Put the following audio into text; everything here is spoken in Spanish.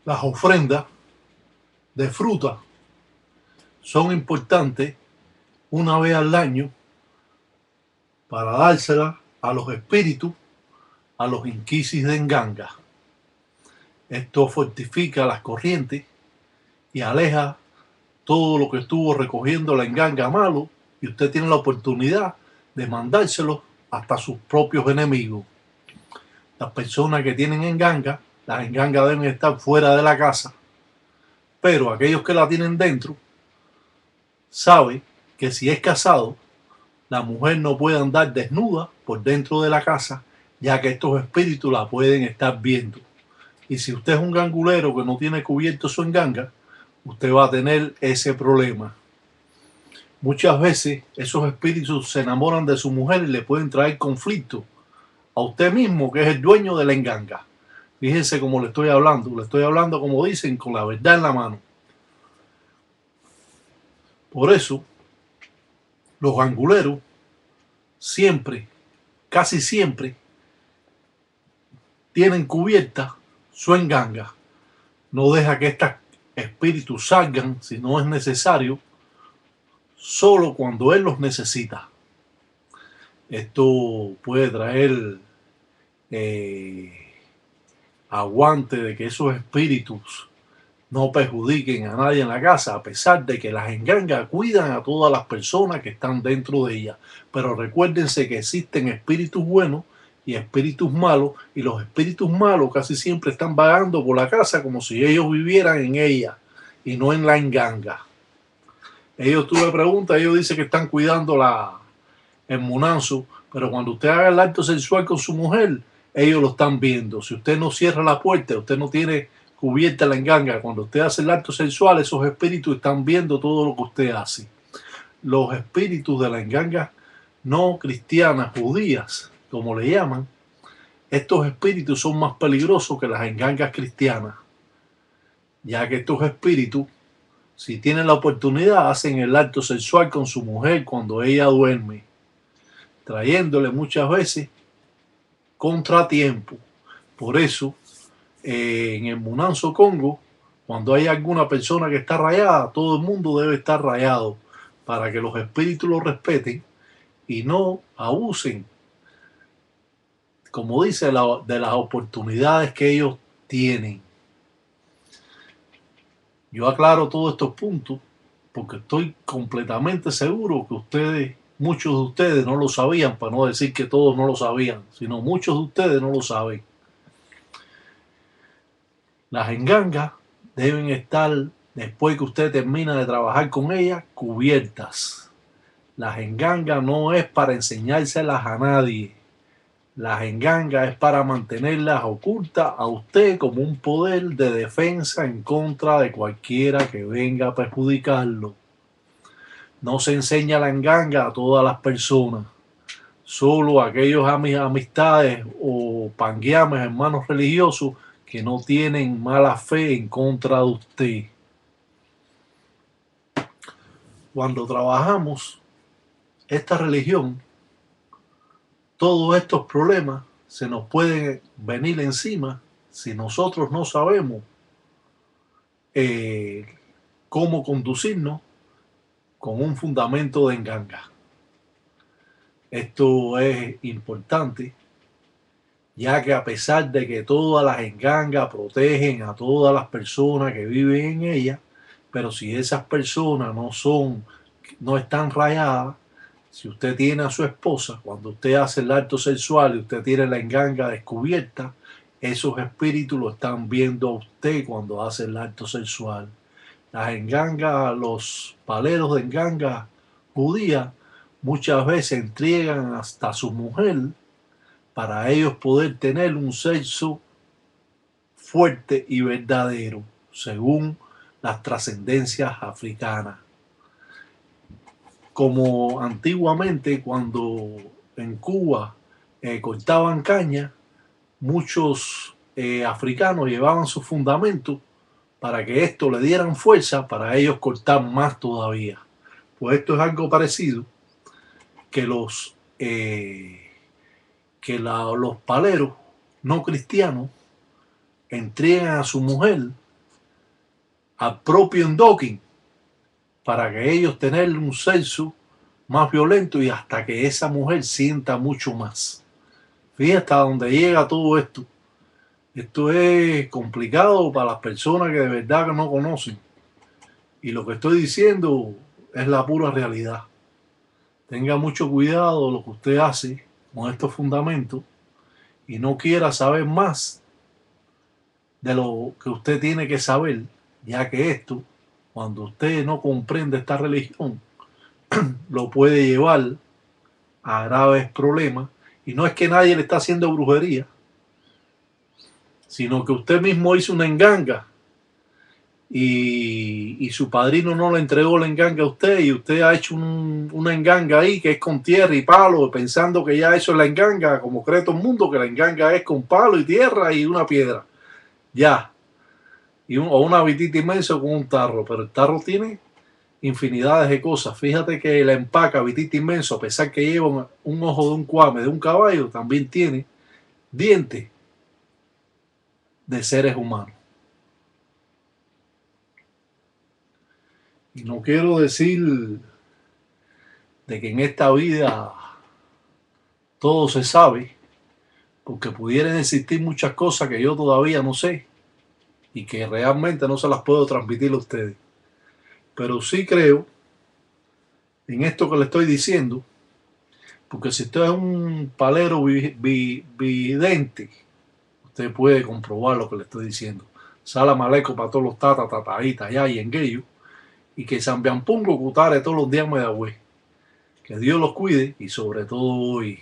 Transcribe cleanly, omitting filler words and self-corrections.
Las ofrendas de fruta son importantes una vez al año para dárselas a los espíritus, a los inquisis de Nganga. Esto fortifica las corrientes y aleja todo lo que estuvo recogiendo la Nganga malo, y usted tiene la oportunidad de mandárselo hasta sus propios enemigos. Las personas que tienen Nganga, las Ngangas deben estar fuera de la casa, pero aquellos que la tienen dentro saben que si es casado, la mujer no puede andar desnuda por dentro de la casa, ya que estos espíritus la pueden estar viendo. Y si usted es un gangulero que no tiene cubierto su enganga, usted va a tener ese problema. Muchas veces esos espíritus se enamoran de su mujer y le pueden traer conflicto a usted mismo, que es el dueño de la enganga. Fíjense cómo le estoy hablando como dicen, con la verdad en la mano. Por eso, los ganguleros siempre, casi siempre, tienen cubierta su enganga. No deja que estos espíritus salgan si no es necesario, solo cuando él los necesita. Esto puede traer aguante de que esos espíritus no perjudiquen a nadie en la casa, a pesar de que las engangas cuidan a todas las personas que están dentro de ellas. Pero recuérdense que existen espíritus buenos y espíritus malos, y los espíritus malos casi siempre están vagando por la casa como si ellos vivieran en ella y no en la enganga. Ellos, tú le preguntas, ellos dicen que están cuidando el munanzo, pero cuando usted haga el acto sexual con su mujer, ellos lo están viendo. Si usted no cierra la puerta, usted no tiene cubierta la enganga, cuando usted hace el acto sexual, esos espíritus están viendo todo lo que usted hace. Los espíritus de la enganga no cristianas, judías, como le llaman, estos espíritus son más peligrosos que las engangas cristianas, ya que estos espíritus, si tienen la oportunidad, hacen el acto sexual con su mujer cuando ella duerme, trayéndole muchas veces contratiempo. Por eso, en el Munanzo Congo, cuando hay alguna persona que está rayada, todo el mundo debe estar rayado para que los espíritus lo respeten y no abusen, como dice, de las oportunidades que ellos tienen. Yo aclaro todos estos puntos porque estoy completamente seguro que muchos de ustedes no lo sabían, para no decir que todos no lo sabían, sino muchos de ustedes no lo saben. Las engangas deben estar, después que usted termina de trabajar con ellas, cubiertas. Las engangas no es para enseñárselas a nadie. Las engangas es para mantenerlas ocultas a usted como un poder de defensa en contra de cualquiera que venga a perjudicarlo. No se enseña la enganga a todas las personas. Solo a aquellos amistades o pangueames, hermanos religiosos, que no tienen mala fe en contra de usted. Cuando trabajamos esta religión, todos estos problemas se nos pueden venir encima si nosotros no sabemos cómo conducirnos con un fundamento de enganga. Esto es importante, ya que a pesar de que todas las engangas protegen a todas las personas que viven en ellas, pero si esas personas no están rayadas, si usted tiene a su esposa, cuando usted hace el acto sexual y usted tiene la enganga descubierta, esos espíritus lo están viendo a usted cuando hace el acto sexual. Las engangas, los paleros de enganga judía, muchas veces entregan hasta a su mujer para ellos poder tener un sexo fuerte y verdadero, según las trascendencias africanas. Como antiguamente, cuando en Cuba cortaban caña, muchos africanos llevaban sus fundamentos para que esto le dieran fuerza para ellos cortar más todavía. Pues esto es algo parecido que los paleros no cristianos entregan a su mujer al propio endocrino para que ellos tengan un sexo más violento y hasta que esa mujer sienta mucho más. Fíjate hasta dónde llega todo esto. Esto es complicado para las personas que de verdad que no conocen. Y lo que estoy diciendo es la pura realidad. Tenga mucho cuidado lo que usted hace con estos fundamentos y no quiera saber más de lo que usted tiene que saber, ya que esto, cuando usted no comprende esta religión, lo puede llevar a graves problemas. Y no es que nadie le está haciendo brujería, sino que usted mismo hizo una enganga y su padrino no le entregó la enganga a usted y usted ha hecho una enganga ahí que es con tierra y palo, pensando que ya eso es la enganga, como cree todo el mundo que la enganga es con palo y tierra y una piedra. Ya. O una vitita inmensa con un tarro, pero el tarro tiene infinidades de cosas. Fíjate que la empaca vitita inmenso, a pesar que lleva un ojo de un cuame, de un caballo, también tiene dientes de seres humanos. Y no quiero decir de que en esta vida todo se sabe, porque pudieran existir muchas cosas que yo todavía no sé y que realmente no se las puedo transmitir a ustedes. Pero sí creo en esto que le estoy diciendo, porque si usted es un palero vidente, usted puede comprobar lo que le estoy diciendo. Salam aleikum para todos los tataitas allá y en Gueyo, y que San Biampungo cutare todos los días me da güey. Que Dios los cuide y sobre todo hoy.